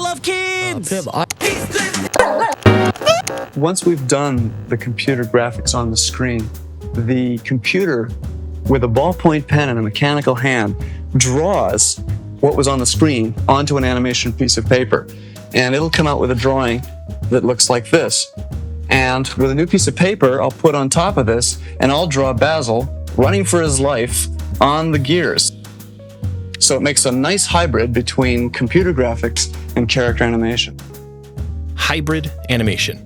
love kids! Once we've done the computer graphics on the screen, the computer, with a ballpoint pen and a mechanical hand, draws what was on the screen onto an animation piece of paper. And it'll come out with a drawing that looks like this. And with a new piece of paper, I'll put on top of this, and I'll draw Basil running for his life on the gears. So it makes a nice hybrid between computer graphics and character animation. Hybrid animation.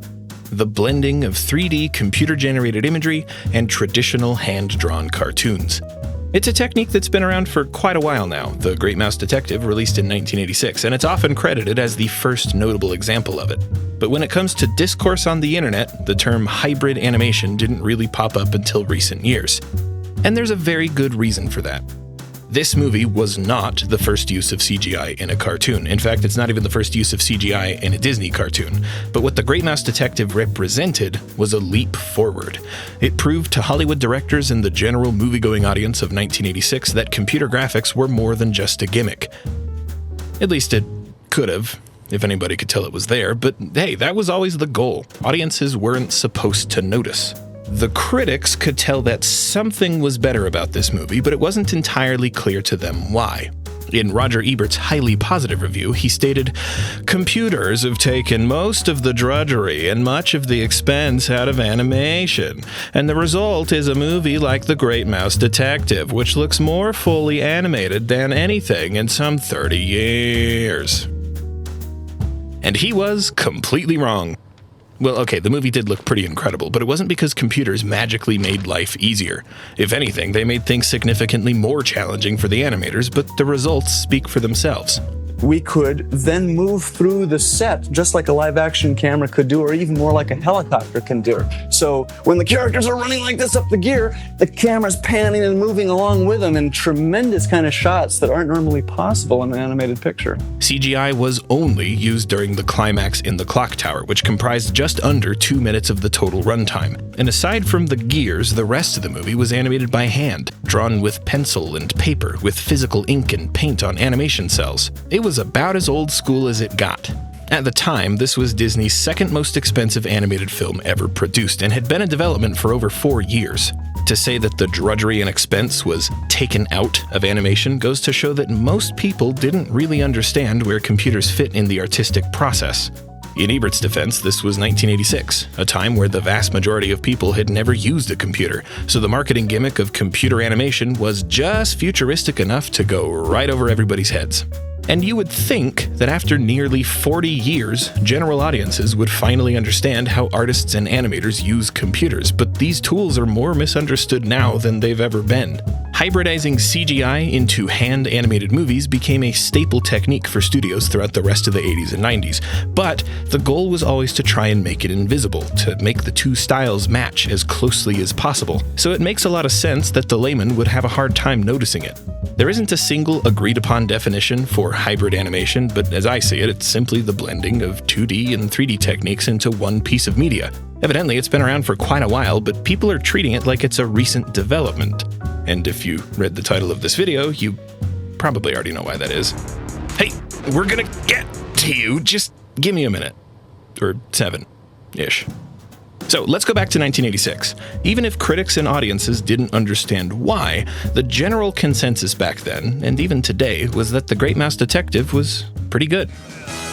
The blending of 3D computer-generated imagery and traditional hand-drawn cartoons. It's a technique that's been around for quite a while now. The Great Mouse Detective released in 1986, and it's often credited as the first notable example of it. But when it comes to discourse on the internet, the term hybrid animation didn't really pop up until recent years. And there's a very good reason for that. This movie was not the first use of CGI in a cartoon. In fact, it's not even the first use of CGI in a Disney cartoon. But what The Great Mouse Detective represented was a leap forward. It proved to Hollywood directors and the general movie-going audience of 1986 that computer graphics were more than just a gimmick. At least it could have, if anybody could tell it was there, but hey, that was always the goal. Audiences weren't supposed to notice. The critics could tell that something was better about this movie, but it wasn't entirely clear to them why. In Roger Ebert's highly positive review, he stated, "Computers have taken most of the drudgery and much of the expense out of animation, and the result is a movie like The Great Mouse Detective, which looks more fully animated than anything in some 30 years." And he was completely wrong. Well, okay, the movie did look pretty incredible, but it wasn't because computers magically made life easier. If anything, they made things significantly more challenging for the animators, but the results speak for themselves. We could then move through the set just like a live-action camera could do, or even more like a helicopter can do. So when the characters are running like this up the gear, the camera's panning and moving along with them in tremendous kind of shots that aren't normally possible in an animated picture. CGI was only used during the climax in the clock tower, which comprised just under 2 minutes of the total runtime. And aside from the gears, the rest of the movie was animated by hand, drawn with pencil and paper, with physical ink and paint on animation cells. It was about as old school as it got. At the time, this was Disney's second most expensive animated film ever produced and had been in development for over 4 years. To say that the drudgery and expense was taken out of animation goes to show that most people didn't really understand where computers fit in the artistic process. In Ebert's defense, this was 1986, a time where the vast majority of people had never used a computer, so the marketing gimmick of computer animation was just futuristic enough to go right over everybody's heads. And you would think that after nearly 40 years, general audiences would finally understand how artists and animators use computers, but these tools are more misunderstood now than they've ever been. Hybridizing CGI into hand-animated movies became a staple technique for studios throughout the rest of the 80s and 90s, but the goal was always to try and make it invisible, to make the two styles match as closely as possible, so it makes a lot of sense that the layman would have a hard time noticing it. There isn't a single agreed-upon definition for hybrid animation, but as I see it, it's simply the blending of 2D and 3D techniques into one piece of media. Evidently, it's been around for quite a while, but people are treating it like it's a recent development. And if you read the title of this video, you probably already know why that is. Hey, we're gonna get to you, just give me a minute. Or 7-ish. So let's go back to 1986. Even if critics and audiences didn't understand why, the general consensus back then, and even today, was that The Great Mouse Detective was pretty good.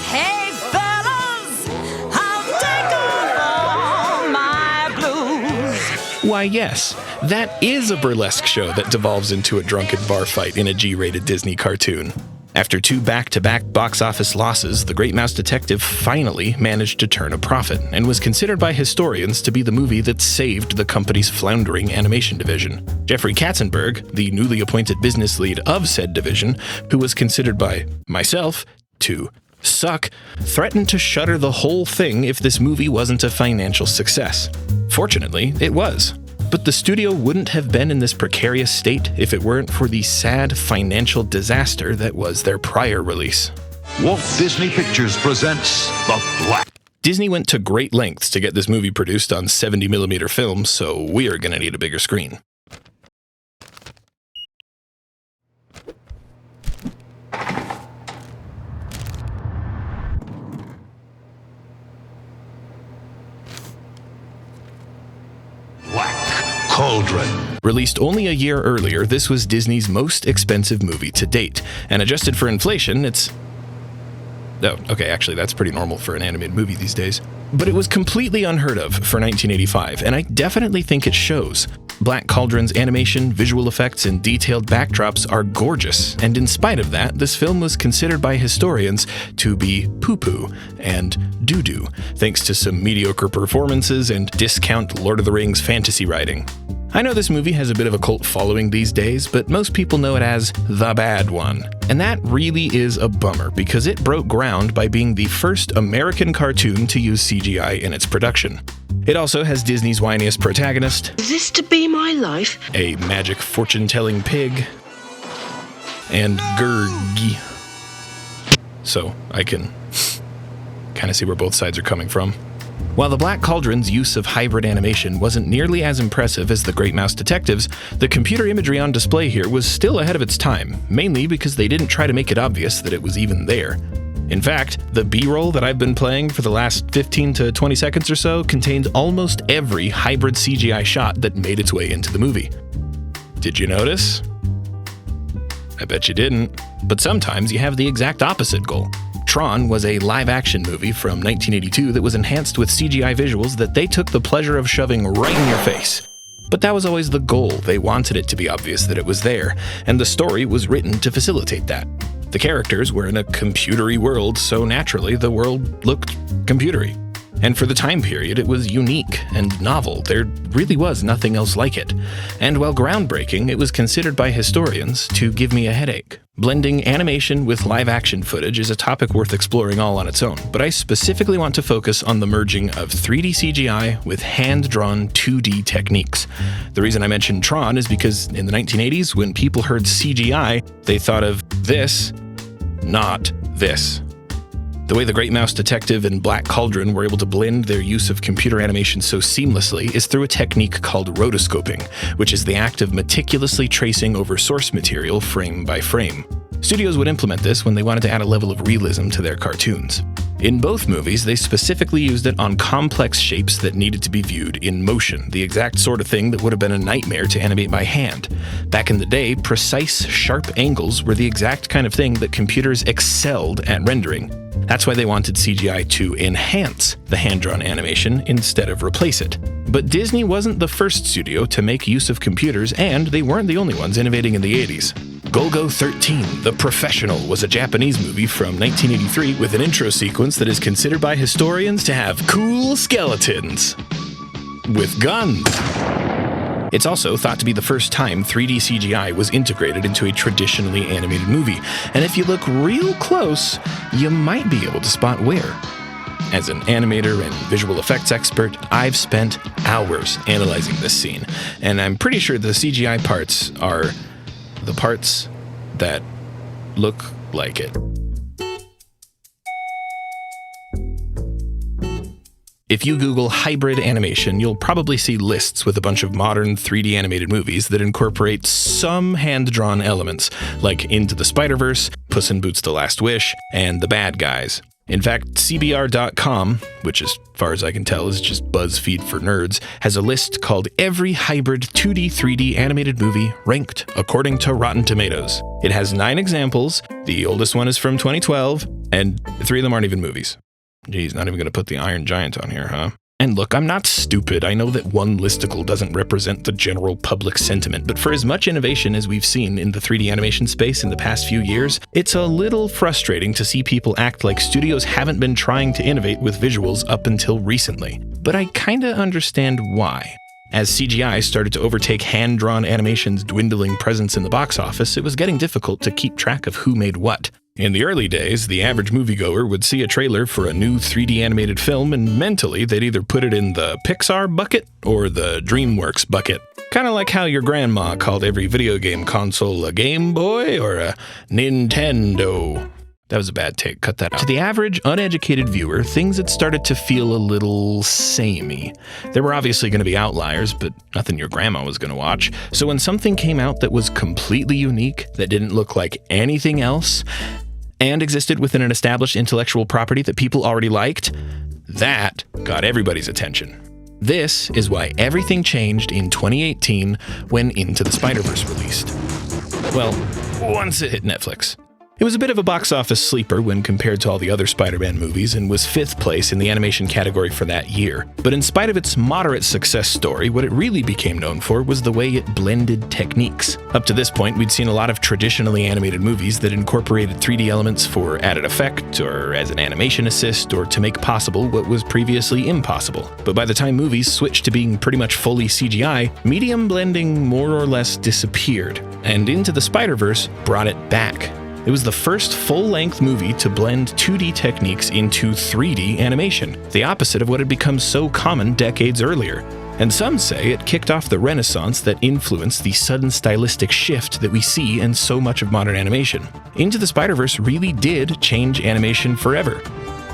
Hey fellas, I'll take off all my blues. Why, yes, that is a burlesque show that devolves into a drunken bar fight in a G-rated Disney cartoon. After 2 back-to-back box office losses, The Great Mouse Detective finally managed to turn a profit, and was considered by historians to be the movie that saved the company's floundering animation division. Jeffrey Katzenberg, the newly appointed business lead of said division, who was considered by myself to suck, threatened to shutter the whole thing if this movie wasn't a financial success. Fortunately, it was. But the studio wouldn't have been in this precarious state if it weren't for the sad financial disaster that was their prior release. Walt Disney Pictures presents The Black. Disney went to great lengths to get this movie produced on 70mm film, so we are gonna need a bigger screen. Cauldron. Released only a year earlier, this was Disney's most expensive movie to date, and adjusted for inflation, it's... Oh, okay, actually, that's pretty normal for an animated movie these days. But it was completely unheard of for 1985, and I definitely think it shows. Black Cauldron's animation, visual effects, and detailed backdrops are gorgeous, and in spite of that, this film was considered by historians to be poo-poo and doo-doo, thanks to some mediocre performances and discount Lord of the Rings fantasy writing. I know this movie has a bit of a cult following these days, but most people know it as the bad one. And that really is a bummer, because it broke ground by being the first American cartoon to use CGI in its production. It also has Disney's whiniest protagonist. Is this to be my life? A magic fortune-telling pig. And Gurgi. So I can kind of see where both sides are coming from. While the Black Cauldron's use of hybrid animation wasn't nearly as impressive as the Great Mouse Detectives, the computer imagery on display here was still ahead of its time, mainly because they didn't try to make it obvious that it was even there. In fact, the B-roll that I've been playing for the last 15 to 20 seconds or so contains almost every hybrid CGI shot that made its way into the movie. Did you notice? I bet you didn't. But sometimes you have the exact opposite goal. Tron was a live-action movie from 1982 that was enhanced with CGI visuals that they took the pleasure of shoving right in your face. But that was always the goal. They wanted it to be obvious that it was there, and the story was written to facilitate that. The characters were in a computery world, so naturally the world looked computery. And for the time period, it was unique and novel. There really was nothing else like it. And while groundbreaking, it was considered by historians to give me a headache. Blending animation with live-action footage is a topic worth exploring all on its own, but I specifically want to focus on the merging of 3D CGI with hand-drawn 2D techniques. The reason I mentioned Tron is because in the 1980s, when people heard CGI, they thought of this, not this. The way the Great Mouse Detective and Black Cauldron were able to blend their use of computer animation so seamlessly is through a technique called rotoscoping, which is the act of meticulously tracing over source material frame by frame. Studios would implement this when they wanted to add a level of realism to their cartoons. In both movies, they specifically used it on complex shapes that needed to be viewed in motion, the exact sort of thing that would have been a nightmare to animate by hand. Back in the day, precise, sharp angles were the exact kind of thing that computers excelled at rendering. That's why they wanted CGI to enhance the hand-drawn animation instead of replace it. But Disney wasn't the first studio to make use of computers, and they weren't the only ones innovating in the 80s. Golgo 13, The Professional, was a Japanese movie from 1983 with an intro sequence that is considered by historians to have cool skeletons with guns. It's also thought to be the first time 3D CGI was integrated into a traditionally animated movie, and if you look real close, you might be able to spot where. As an animator and visual effects expert, I've spent hours analyzing this scene, and I'm pretty sure the CGI parts are the parts that look like it. If you Google hybrid animation, you'll probably see lists with a bunch of modern 3D animated movies that incorporate some hand-drawn elements, like Into the Spider-Verse, Puss in Boots: The Last Wish, and The Bad Guys. In fact, CBR.com, which as far as I can tell is just BuzzFeed for nerds, has a list called Every Hybrid 2D 3D Animated Movie Ranked According to Rotten Tomatoes. It has 9 examples, the oldest one is from 2012, and 3 of them aren't even movies. Geez, not even going to put the Iron Giant on here, huh? And look, I'm not stupid. I know that one listicle doesn't represent the general public sentiment, but for as much innovation as we've seen in the 3D animation space in the past few years, it's a little frustrating to see people act like studios haven't been trying to innovate with visuals up until recently. But I kinda understand why. As CGI started to overtake hand-drawn animation's dwindling presence in the box office, it was getting difficult to keep track of who made what. In the early days, the average moviegoer would see a trailer for a new 3D animated film, and mentally they'd either put it in the Pixar bucket or the DreamWorks bucket. Kind of like how your grandma called every video game console a Game Boy or a Nintendo. That was a bad take, cut that out. To the average, uneducated viewer, things had started to feel a little samey. There were obviously going to be outliers, but nothing your grandma was going to watch. So when something came out that was completely unique, that didn't look like anything else, and existed within an established intellectual property that people already liked, that got everybody's attention. This is why everything changed in 2018 when Into the Spider-Verse released. Well, once it hit Netflix. It was a bit of a box office sleeper when compared to all the other Spider-Man movies and was 5th place in the animation category for that year. But in spite of its moderate success story, what it really became known for was the way it blended techniques. Up to this point, we'd seen a lot of traditionally animated movies that incorporated 3D elements for added effect, or as an animation assist, or to make possible what was previously impossible. But by the time movies switched to being pretty much fully CGI, medium blending more or less disappeared, and Into the Spider-Verse brought it back. It was the first full-length movie to blend 2D techniques into 3D animation, the opposite of what had become so common decades earlier. And some say it kicked off the renaissance that influenced the sudden stylistic shift that we see in so much of modern animation. Into the Spider-Verse really did change animation forever.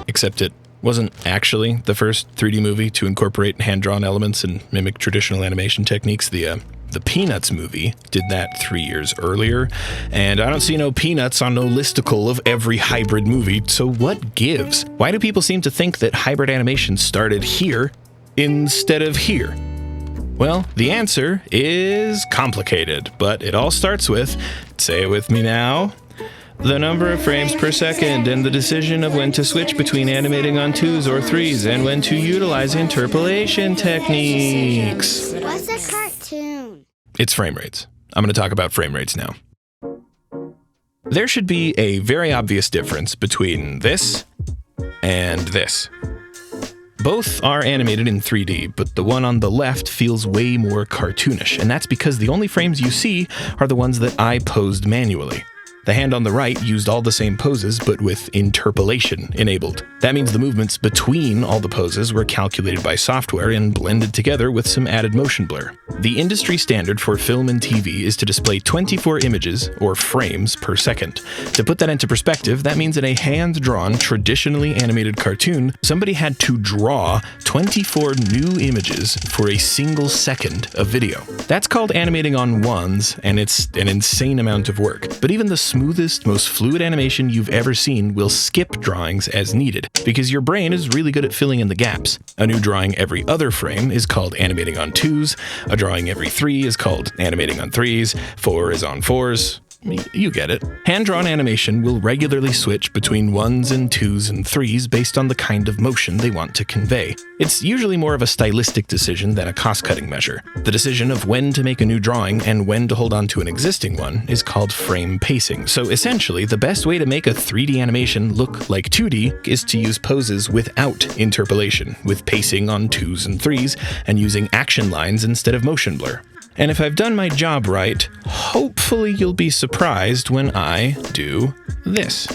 Except it wasn't actually the first 3D movie to incorporate hand-drawn elements and mimic traditional animation techniques. The Peanuts movie did that 3 years earlier, and I don't see no Peanuts on no listicle of every hybrid movie, so what gives? Why do people seem to think that hybrid animation started here instead of here? Well, the answer is complicated, but it all starts with, say it with me now, the number of frames per second and the decision of when to switch between animating on 2s or 3s and when to utilize interpolation techniques. What's a cartoon? It's frame rates. I'm going to talk about frame rates now. There should be a very obvious difference between this and this. Both are animated in 3D, but the one on the left feels way more cartoonish, and that's because the only frames you see are the ones that I posed manually. The hand on the right used all the same poses, but with interpolation enabled. That means the movements between all the poses were calculated by software and blended together with some added motion blur. The industry standard for film and TV is to display 24 images, or frames, per second. To put that into perspective, that means in a hand-drawn, traditionally animated cartoon, somebody had to draw 24 new images for a single second of video. That's called animating on ones, and it's an insane amount of work. But even the smoothest, most fluid animation you've ever seen will skip drawings as needed, because your brain is really good at filling in the gaps. A new drawing every other frame is called animating on 2s, a drawing every 3 is called animating on 3s, 4 is on 4s. You get it. Hand-drawn animation will regularly switch between 1s and 2s and 3s based on the kind of motion they want to convey. It's usually more of a stylistic decision than a cost-cutting measure. The decision of when to make a new drawing and when to hold on to an existing one is called frame pacing. So essentially, the best way to make a 3D animation look like 2D is to use poses without interpolation, with pacing on 2s and 3s, and using action lines instead of motion blur. And if I've done my job right, hopefully you'll be surprised when I do this.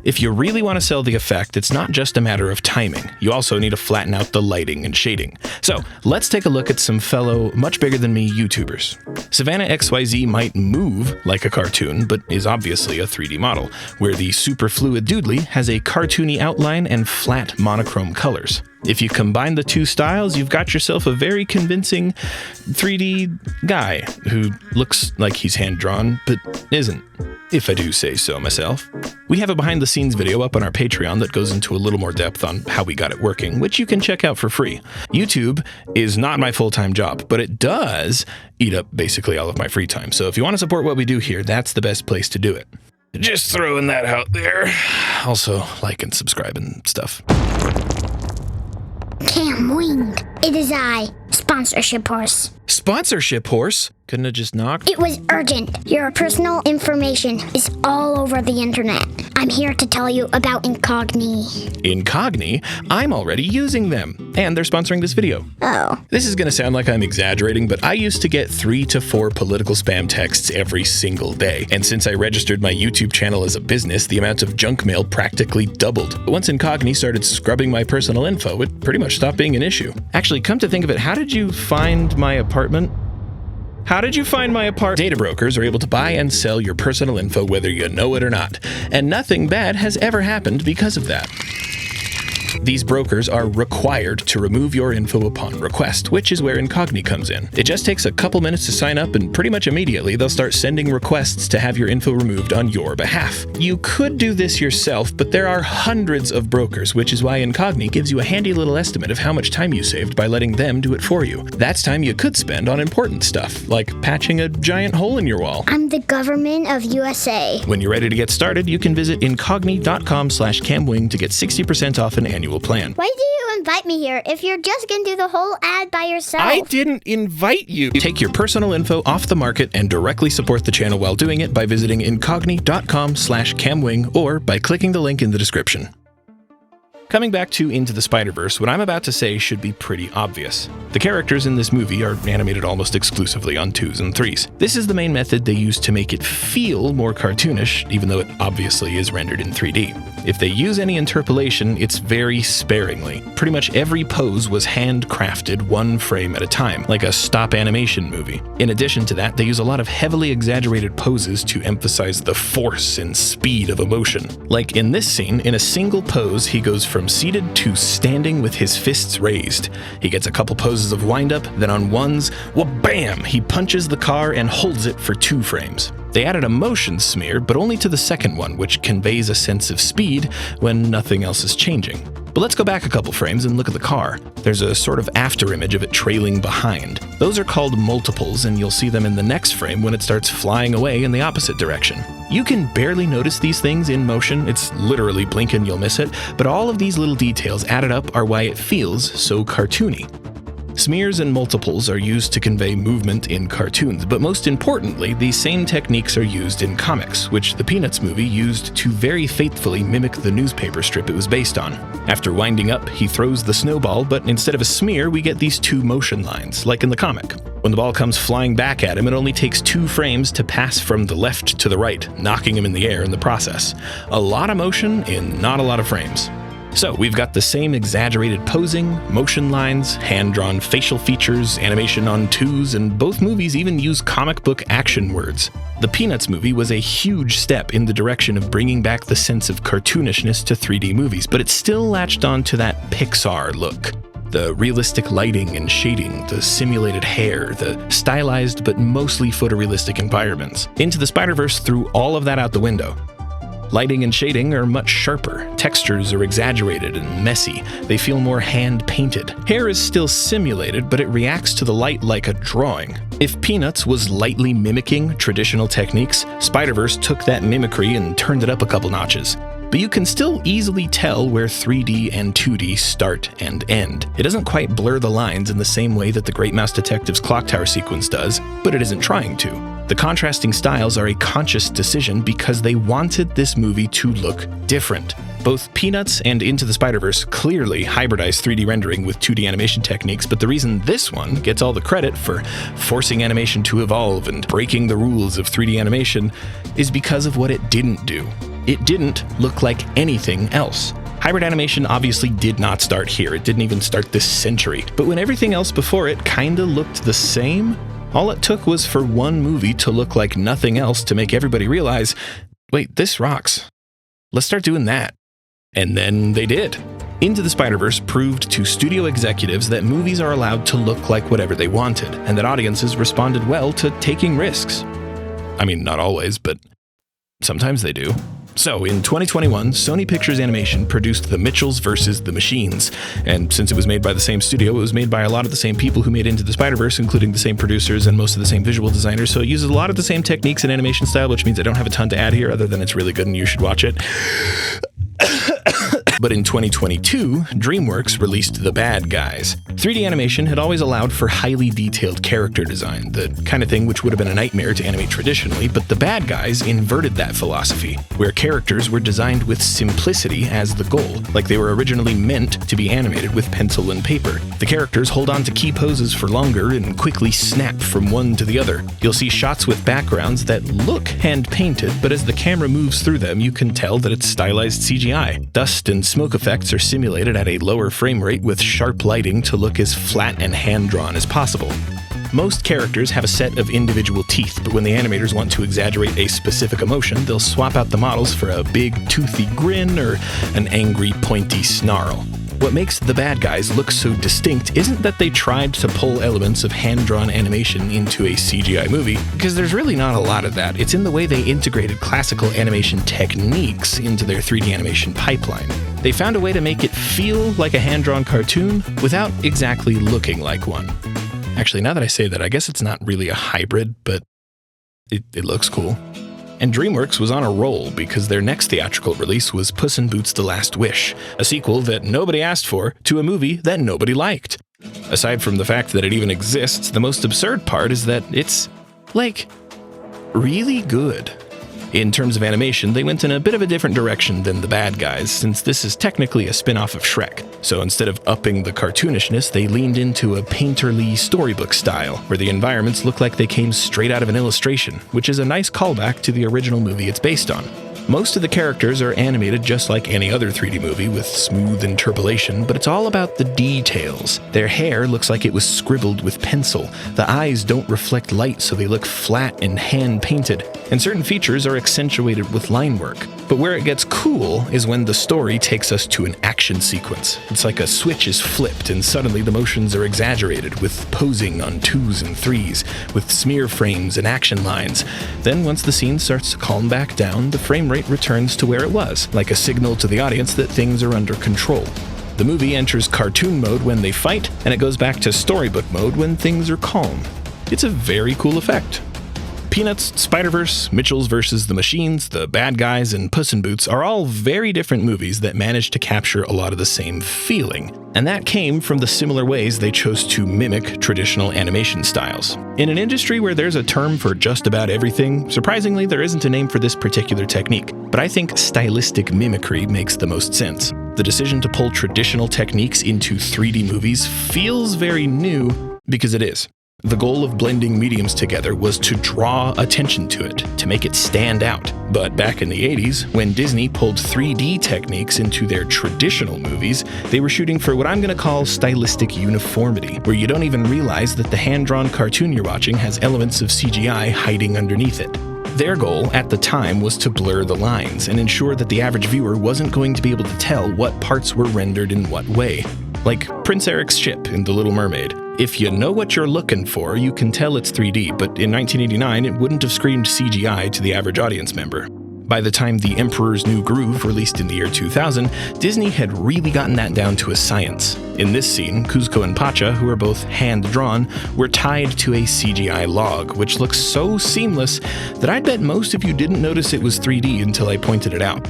If you really want to sell the effect, it's not just a matter of timing. You also need to flatten out the lighting and shading. So let's take a look at some fellow, much bigger than me YouTubers. Savannah XYZ might move like a cartoon, but is obviously a 3D model, where the super fluid Doodly has a cartoony outline and flat monochrome colors. If you combine the two styles, you've got yourself a very convincing 3D guy who looks like he's hand-drawn, but isn't, if I do say so myself. We have a behind-the-scenes video up on our Patreon that goes into a little more depth on how we got it working, which you can check out for free. YouTube is not my full-time job, but it does eat up basically all of my free time. So if you want to support what we do here, that's the best place to do it. Just throwing that out there. Also, like and subscribe and stuff. Cam Wing. It is I, Sponsorship Horse. Sponsorship Horse? Couldn't have just knocked? It was urgent. Your personal information is all over the internet. I'm here to tell you about Incogni. Incogni? I'm already using them. And they're sponsoring this video. Oh. This is going to sound like I'm exaggerating, but I used to get 3 to 4 political spam texts every single day. And since I registered my YouTube channel as a business, the amount of junk mail practically doubled. But once Incogni started scrubbing my personal info, it pretty much stopped being an issue. Actually, come to think of it, how did you find my apartment? Data brokers are able to buy and sell your personal info whether you know it or not. And nothing bad has ever happened because of that. account. These brokers are required to remove your info upon request, which is where Incogni comes in. It just takes a couple minutes to sign up, and pretty much immediately they'll start sending requests to have your info removed on your behalf. You could do this yourself, but there are hundreds of brokers, which is why Incogni gives you a handy little estimate of how much time you saved by letting them do it for you. That's time you could spend on important stuff, like patching a giant hole in your wall. I'm the government of USA. When you're ready to get started, you can visit incogni.com/camwing to get 60% off an annual plan. Why do you invite me here if you're just gonna do the whole ad by yourself? I didn't invite you. Take your personal info off the market and directly support the channel while doing it by visiting incogni.com/camwing or by clicking the link in the description. Coming back to Into the Spider-Verse, what I'm about to say should be pretty obvious. The characters in this movie are animated almost exclusively on 2s and 3s. This is the main method they use to make it feel more cartoonish, even though it obviously is rendered in 3D. If they use any interpolation, it's very sparingly. Pretty much every pose was handcrafted one frame at a time, like a stop animation movie. In addition to that, they use a lot of heavily exaggerated poses to emphasize the force and speed of emotion. Like in this scene, in a single pose, he goes from seated to standing with his fists raised. He gets a couple poses of wind-up, then on ones, bam, he punches the car and holds it for 2 frames. They added a motion smear, but only to the second one, which conveys a sense of speed when nothing else is changing. But let's go back a couple frames and look at the car. There's a sort of after image of it trailing behind. Those are called multiples, and you'll see them in the next frame when it starts flying away in the opposite direction. You can barely notice these things in motion. It's literally blink and you'll miss it, but all of these little details added up are why it feels so cartoony. Smears and multiples are used to convey movement in cartoons, but most importantly, these same techniques are used in comics, which the Peanuts movie used to very faithfully mimic the newspaper strip it was based on. After winding up, he throws the snowball, but instead of a smear, we get these 2 motion lines, like in the comic. When the ball comes flying back at him, it only takes 2 frames to pass from the left to the right, knocking him in the air in the process. A lot of motion in not a lot of frames. So we've got the same exaggerated posing, motion lines, hand-drawn facial features, animation on 2s, and both movies even use comic book action words. The Peanuts movie was a huge step in the direction of bringing back the sense of cartoonishness to 3D movies, but it still latched on to that Pixar look. The realistic lighting and shading, the simulated hair, the stylized but mostly photorealistic environments. Into the Spider-Verse threw all of that out the window. Lighting and shading are much sharper, textures are exaggerated and messy, they feel more hand-painted. Hair is still simulated, but it reacts to the light like a drawing. If Peanuts was lightly mimicking traditional techniques, Spider-Verse took that mimicry and turned it up a couple notches. But you can still easily tell where 3D and 2D start and end. It doesn't quite blur the lines in the same way that the Great Mouse Detective's clock tower sequence does, but it isn't trying to. The contrasting styles are a conscious decision because they wanted this movie to look different. Both Peanuts and Into the Spider-Verse clearly hybridize 3D rendering with 2D animation techniques, but the reason this one gets all the credit for forcing animation to evolve and breaking the rules of 3D animation is because of what it didn't do. It didn't look like anything else. Hybrid animation obviously did not start here. It didn't even start this century. But when everything else before it kinda looked the same, all it took was for one movie to look like nothing else to make everybody realize, wait, this rocks. Let's start doing that. And then they did. Into the Spider-Verse proved to studio executives that movies are allowed to look like whatever they wanted, and that audiences responded well to taking risks. I mean, not always, but sometimes they do. So, in 2021, Sony Pictures Animation produced The Mitchells vs. The Machines, and since it was made by the same studio, it was made by a lot of the same people who made Into the Spider-Verse, including the same producers and most of the same visual designers, so it uses a lot of the same techniques and animation style, which means I don't have a ton to add here, other than it's really good and you should watch it. But in 2022, DreamWorks released The Bad Guys. 3D animation had always allowed for highly detailed character design, the kind of thing which would have been a nightmare to animate traditionally, but The Bad Guys inverted that philosophy, where characters were designed with simplicity as the goal, like they were originally meant to be animated with pencil and paper. The characters hold on to key poses for longer and quickly snap from one to the other. You'll see shots with backgrounds that look hand-painted, but as the camera moves through them, you can tell that it's stylized CGI. Dust and smoke effects are simulated at a lower frame rate with sharp lighting to look as flat and hand-drawn as possible. Most characters have a set of individual teeth, but when the animators want to exaggerate a specific emotion, they'll swap out the models for a big, toothy grin or an angry, pointy snarl. What makes the bad guys look so distinct isn't that they tried to pull elements of hand-drawn animation into a CGI movie, because there's really not a lot of that. It's in the way they integrated classical animation techniques into their 3D animation pipeline. They found a way to make it feel like a hand-drawn cartoon without exactly looking like one. Actually, now that I say that, I guess it's not really a hybrid, but it looks cool. And DreamWorks was on a roll because their next theatrical release was Puss in Boots: The Last Wish, a sequel that nobody asked for to a movie that nobody liked. Aside from the fact that it even exists, the most absurd part is that it's, really good. In terms of animation, they went in a bit of a different direction than the bad guys, since this is technically a spin-off of Shrek. So instead of upping the cartoonishness, they leaned into a painterly storybook style, where the environments look like they came straight out of an illustration, which is a nice callback to the original movie it's based on. Most of the characters are animated just like any other 3D movie with smooth interpolation, but it's all about the details. Their hair looks like it was scribbled with pencil. The eyes don't reflect light, so they look flat and hand-painted. And certain features are accentuated with line work. But where it gets cool is when the story takes us to an action sequence. It's like a switch is flipped and suddenly the motions are exaggerated with posing on 2s and 3s, with smear frames and action lines. Then once the scene starts to calm back down, the frame rate returns to where it was, like a signal to the audience that things are under control. The movie enters cartoon mode when they fight, and it goes back to storybook mode when things are calm. It's a very cool effect. Peanuts, Spider-Verse, Mitchell's vs. the Machines, The Bad Guys, and Puss in Boots are all very different movies that managed to capture a lot of the same feeling. And that came from the similar ways they chose to mimic traditional animation styles. In an industry where there's a term for just about everything, surprisingly, there isn't a name for this particular technique. But I think stylistic mimicry makes the most sense. The decision to pull traditional techniques into 3D movies feels very new because it is. The goal of blending mediums together was to draw attention to it, to make it stand out. But back in the 80s, when Disney pulled 3D techniques into their traditional movies, they were shooting for what I'm going to call stylistic uniformity, where you don't even realize that the hand-drawn cartoon you're watching has elements of CGI hiding underneath it. Their goal at the time was to blur the lines and ensure that the average viewer wasn't going to be able to tell what parts were rendered in what way. Like Prince Eric's ship in The Little Mermaid. If you know what you're looking for, you can tell it's 3D, but in 1989, it wouldn't have screamed CGI to the average audience member. By the time The Emperor's New Groove released in the year 2000, Disney had really gotten that down to a science. In this scene, Kuzco and Pacha, who are both hand-drawn, were tied to a CGI log, which looks so seamless that I bet most of you didn't notice it was 3D until I pointed it out.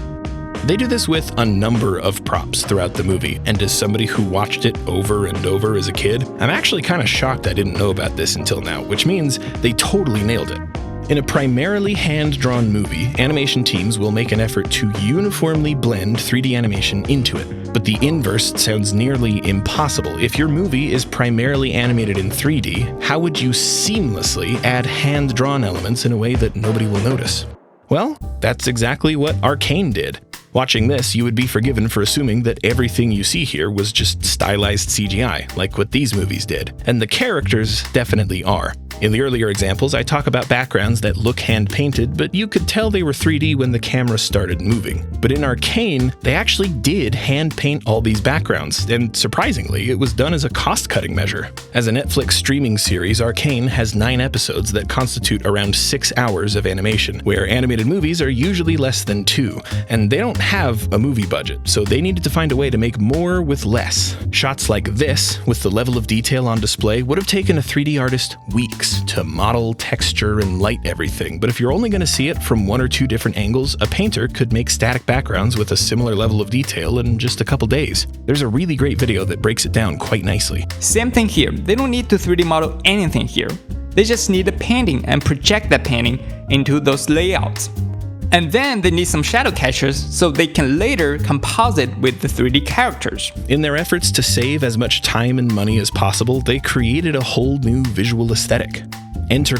They do this with a number of props throughout the movie, and as somebody who watched it over and over as a kid, I'm actually kind of shocked I didn't know about this until now, which means they totally nailed it. In a primarily hand-drawn movie, animation teams will make an effort to uniformly blend 3D animation into it, but the inverse sounds nearly impossible. If your movie is primarily animated in 3D, how would you seamlessly add hand-drawn elements in a way that nobody will notice? Well, that's exactly what Arcane did. Watching this, you would be forgiven for assuming that everything you see here was just stylized CGI, like what these movies did. And the characters definitely are. In the earlier examples, I talk about backgrounds that look hand-painted, but you could tell they were 3D when the camera started moving. But in Arcane, they actually did hand-paint all these backgrounds, and surprisingly, it was done as a cost-cutting measure. As a Netflix streaming series, Arcane has 9 episodes that constitute around 6 hours of animation, where animated movies are usually less than 2, and they don't have a movie budget, so they needed to find a way to make more with less. Shots like this, with the level of detail on display, would have taken a 3D artist weeks to model, texture, and light everything, but if you're only going to see it from 1 or 2 different angles, a painter could make static backgrounds with a similar level of detail in just a couple days. There's a really great video that breaks it down quite nicely. Same thing here, they don't need to 3D model anything here. They just need a painting and project that painting into those layouts. And then they need some shadow catchers so they can later composite with the 3D characters. In their efforts to save as much time and money as possible, they created a whole new visual aesthetic.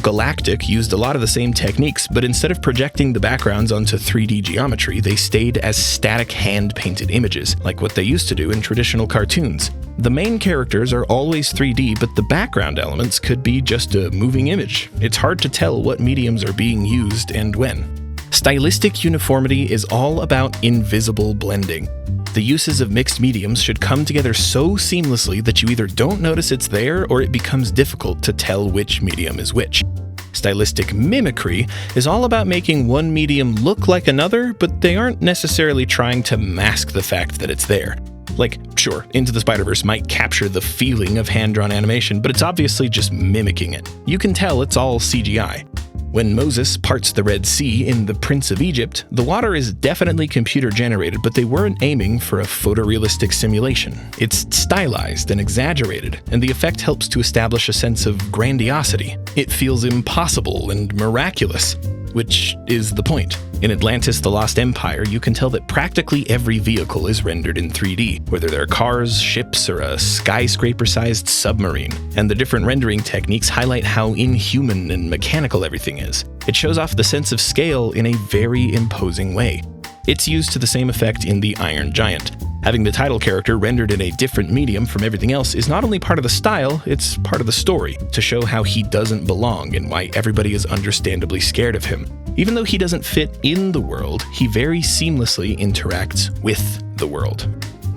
Galactic used a lot of the same techniques, but instead of projecting the backgrounds onto 3D geometry, they stayed as static hand-painted images, like what they used to do in traditional cartoons. The main characters are always 3D, but the background elements could be just a moving image. It's hard to tell what mediums are being used and when. Stylistic uniformity is all about invisible blending. The uses of mixed mediums should come together so seamlessly that you either don't notice it's there or it becomes difficult to tell which medium is which. Stylistic mimicry is all about making one medium look like another, but they aren't necessarily trying to mask the fact that it's there. Like, sure, Into the Spider-Verse might capture the feeling of hand-drawn animation, but it's obviously just mimicking it. You can tell it's all CGI. When Moses parts the Red Sea in The Prince of Egypt, the water is definitely computer-generated, but they weren't aiming for a photorealistic simulation. It's stylized and exaggerated, and the effect helps to establish a sense of grandiosity. It feels impossible and miraculous, which is the point. In Atlantis: The Lost Empire, you can tell that practically every vehicle is rendered in 3D, whether they're cars, ships, or a skyscraper-sized submarine. And the different rendering techniques highlight how inhuman and mechanical everything is. It shows off the sense of scale in a very imposing way. It's used to the same effect in The Iron Giant. Having the title character rendered in a different medium from everything else is not only part of the style, it's part of the story, to show how he doesn't belong and why everybody is understandably scared of him. Even though he doesn't fit in the world, he very seamlessly interacts with the world.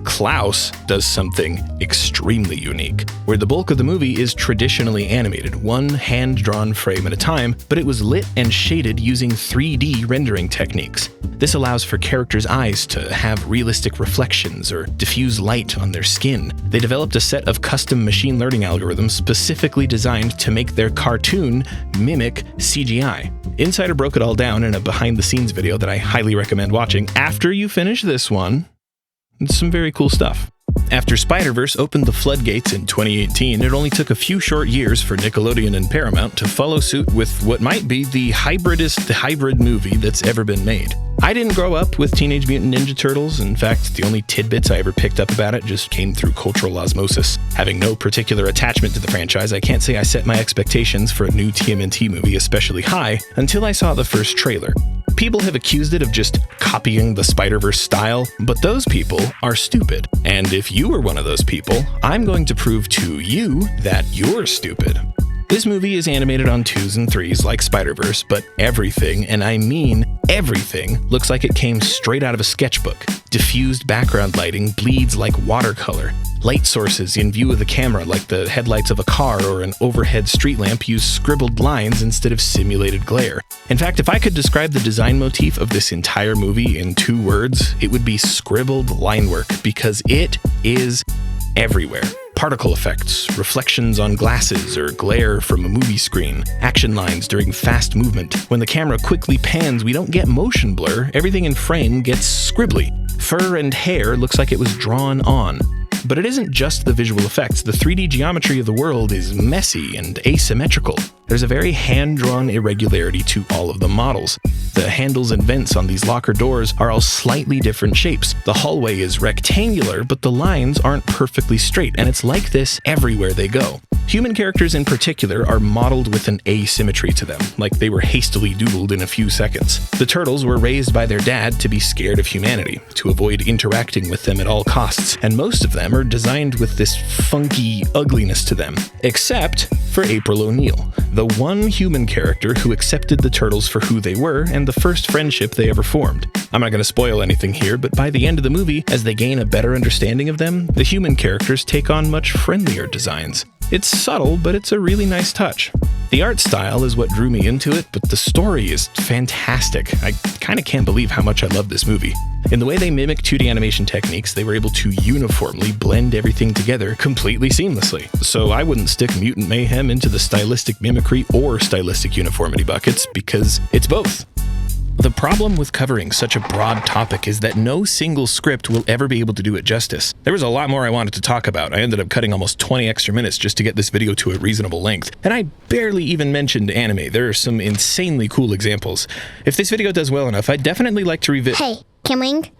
Klaus does something extremely unique, where the bulk of the movie is traditionally animated, one hand-drawn frame at a time, but it was lit and shaded using 3D rendering techniques. This allows for characters' eyes to have realistic reflections or diffuse light on their skin. They developed a set of custom machine learning algorithms specifically designed to make their cartoon mimic CGI. Insider broke it all down in a behind-the-scenes video that I highly recommend watching after you finish this one. It's some very cool stuff. After Spider-Verse opened the floodgates in 2018, it only took a few short years for Nickelodeon and Paramount to follow suit with what might be the hybrid movie that's ever been made. I didn't grow up with Teenage Mutant Ninja Turtles. In fact, the only tidbits I ever picked up about it just came through cultural osmosis. Having no particular attachment to the franchise, I can't say I set my expectations for a new TMNT movie especially high until I saw the first trailer. People have accused it of just copying the Spider-Verse style, but those people are stupid. And if you are one of those people, I'm going to prove to you that you're stupid. This movie is animated on 2s and 3s like Spider-Verse, but everything, and I mean everything, looks like it came straight out of a sketchbook. Diffused background lighting bleeds like watercolor. Light sources in view of the camera, like the headlights of a car or an overhead street lamp, use scribbled lines instead of simulated glare. In fact, if I could describe the design motif of this entire movie in 2 words, it would be scribbled line work, because it is everywhere. Particle effects, reflections on glasses or glare from a movie screen, action lines during fast movement. When the camera quickly pans, we don't get motion blur, everything in frame gets scribbly. Fur and hair looks like it was drawn on. But it isn't just the visual effects. The 3D geometry of the world is messy and asymmetrical. There's a very hand-drawn irregularity to all of the models. The handles and vents on these locker doors are all slightly different shapes. The hallway is rectangular, but the lines aren't perfectly straight, and it's like this everywhere they go. Human characters in particular are modeled with an asymmetry to them, like they were hastily doodled in a few seconds. The turtles were raised by their dad to be scared of humanity, to avoid interacting with them at all costs, and most of them are designed with this funky ugliness to them, except for April O'Neil, the one human character who accepted the turtles for who they were and the first friendship they ever formed. I'm not going to spoil anything here, but by the end of the movie, as they gain a better understanding of them, the human characters take on much friendlier designs. It's subtle, but it's a really nice touch. The art style is what drew me into it, but the story is fantastic. I kind of can't believe how much I love this movie. In the way they mimic 2D animation techniques, they were able to uniformly blend everything together completely seamlessly. So I wouldn't stick Mutant Mayhem into the stylistic mimicry or stylistic uniformity buckets, because it's both. The problem with covering such a broad topic is that no single script will ever be able to do it justice. There was a lot more I wanted to talk about. I ended up cutting almost 20 extra minutes just to get this video to a reasonable length. And I barely even mentioned anime. There are some insanely cool examples. If this video does well enough, I'd definitely like to revisit. Hey, Kimling,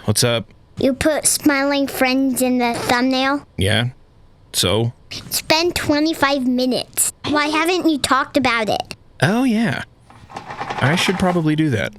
What's up? you put smiling friends in the thumbnail? Yeah? So? Spend 25 minutes. Why haven't you talked about it? Oh yeah. I should probably do that.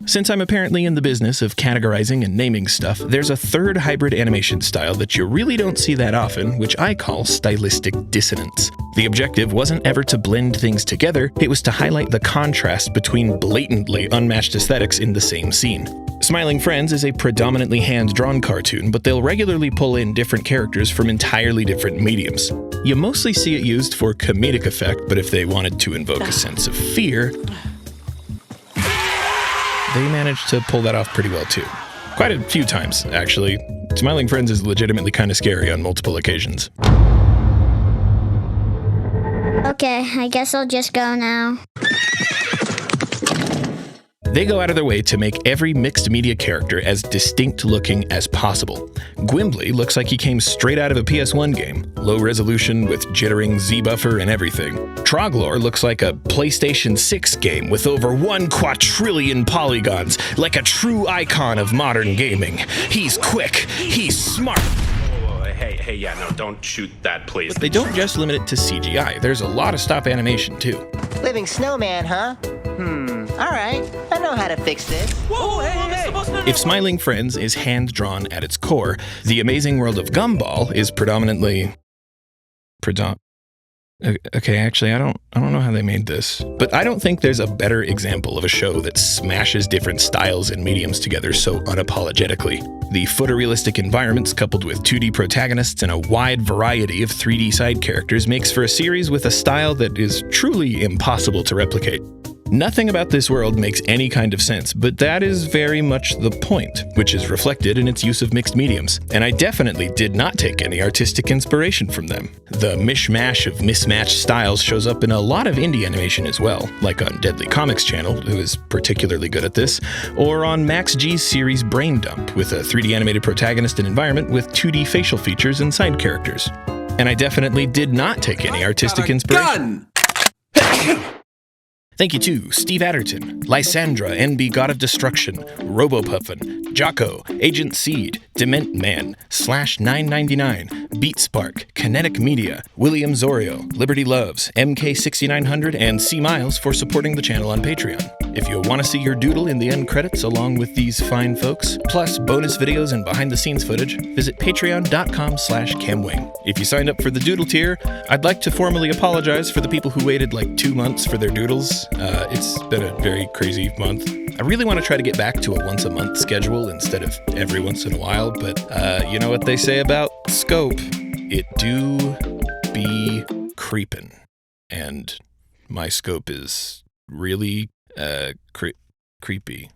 Since I'm apparently in the business of categorizing and naming stuff, there's a third hybrid animation style that you really don't see that often, which I call stylistic dissonance. The objective wasn't ever to blend things together, it was to highlight the contrast between blatantly unmatched aesthetics in the same scene. Smiling Friends is a predominantly hand-drawn cartoon, but they'll regularly pull in different characters from entirely different mediums. You mostly see it used for comedic effect, but if they wanted to invoke a sense of fear, they managed to pull that off pretty well too. Quite a few times, actually. Smiling Friends is legitimately kind of scary on multiple occasions. Okay, I guess I'll just go now. They go out of their way to make every mixed media character as distinct looking as possible. Gwimbly looks like he came straight out of a PS1 game, low resolution with jittering Z-buffer and everything. Troglor looks like a PlayStation 6 game with over 1 quadrillion polygons, like a true icon of modern gaming. He's quick, he's smart. Hey, yeah, no, don't shoot that, please. But they don't just limit it to CGI, there's a lot of stop animation too. Living snowman, huh? Alright, I know how to fix this. Whoa, hey. If Smiling Friends is hand-drawn at its core, The Amazing World of Gumball is predominantly... Okay, actually, I don't know how they made this. But I don't think there's a better example of a show that smashes different styles and mediums together so unapologetically. The photorealistic environments coupled with 2D protagonists and a wide variety of 3D side characters makes for a series with a style that is truly impossible to replicate. Nothing about this world makes any kind of sense, but that is very much the point, which is reflected in its use of mixed mediums, and I definitely did not take any artistic inspiration from them. The mishmash of mismatched styles shows up in a lot of indie animation as well, like on Deadly Comics channel, who is particularly good at this, or on Max G's series Brain Dump, with a 3D animated protagonist and environment with 2D facial features and side characters. And I definitely did not take any artistic inspiration. Thank you to Steve Adderton, Lysandra, NB God of Destruction, Robopuffin, Jocko, Agent Seed, Dement Man, /999, BeatSpark, Kinetic Media, William Zorio, Liberty Loves, MK6900, and C Miles for supporting the channel on Patreon. If you want to see your doodle in the end credits along with these fine folks, plus bonus videos and behind-the-scenes footage, visit patreon.com/camwing. If you signed up for the doodle tier, I'd like to formally apologize for the people who waited like 2 months for their doodles. It's been a very crazy month. I really want to try to get back to a once-a-month schedule instead of every once in a while, but you know what they say about scope? It do be creepin'. And my scope is really creepy.